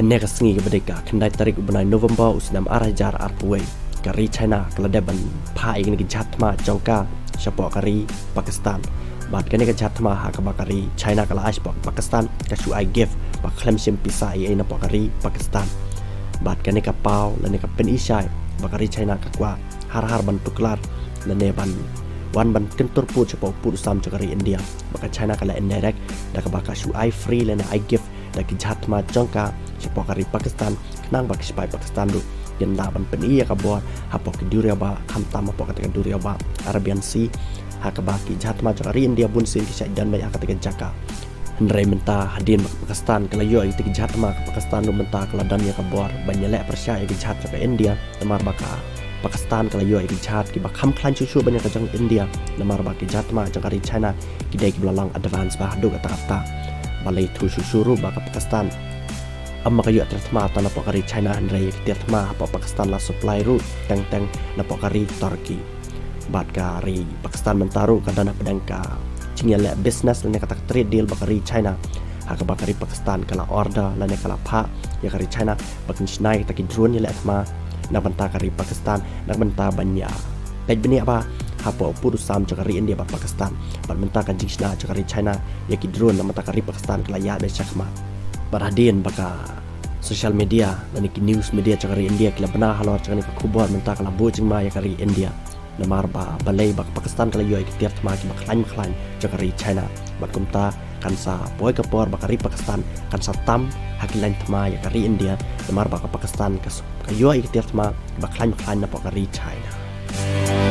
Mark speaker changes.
Speaker 1: Nek sengi ke bedeka kendai tarik benai November usnam arajar arpuai kari China keladeban pa ingin ke jatma jongka syapok kari Pakistan bat kene ke jatma ha ke bakari China kala aispok Pakistan ka shu I give bak klem sim pisai ai na pokari Pakistan bat kene ka pau lane ka pen isai bakari China ka kwa har ban tuklar lane ban wan ban kentur pu syapok pu sam cakari India baka China kala indirect da ka baka shu I free lane I give da ki jatma jongka syapok kari Pakistan kenang bak sipai Pakistan du yang laban pen iya ka buat hapok duria ba hamtam hapok ka duria ba Arabian Sea hakabaki jatma cakari India bun sin kisah dan baik akatika jaka hendrai menta hadin Pakistan kala yo itu jatma ke Pakistan lu menta kala dan ya kabor banyalek percaya ke jat ke India lemar baka Pakistan kala yo itu jat ki bakam klan cucu banyak ke jang India lemar baki jatma cakari China kidai ki belalang advance bah do kata balai tu susuru baka Pakistan amma kayu tertma tanah pokari China hendrai ki tertma apa Pakistan la supply route teng na pokari Turki bat kari Pakistan mentaru kadana pedangka cingnya le business lane kata trade deal bakari China hak bakari Pakistan kala order lane kala pa ya kari China bakin snai taki drone ya le atma na banta kari Pakistan na banta banya pej bini apa hapo puru sam cakari India bat Pakistan bat banta kan jingsna cakari China ya ki drone na mata kari Pakistan kala ya be chakma barhadin baka social media lane ki news media cakari India kila bana halor cakani ka kubor menta kala bojing ma ya kari India lemar ba balai bak Pakistan kala yoi ketiar tma ki baklan cakari China bat kumta kansa boy kapor bakari Pakistan kansa tam hakilan tma ya kari India lemar bak Pakistan ka yoi ketiar tma baklan na bakari China.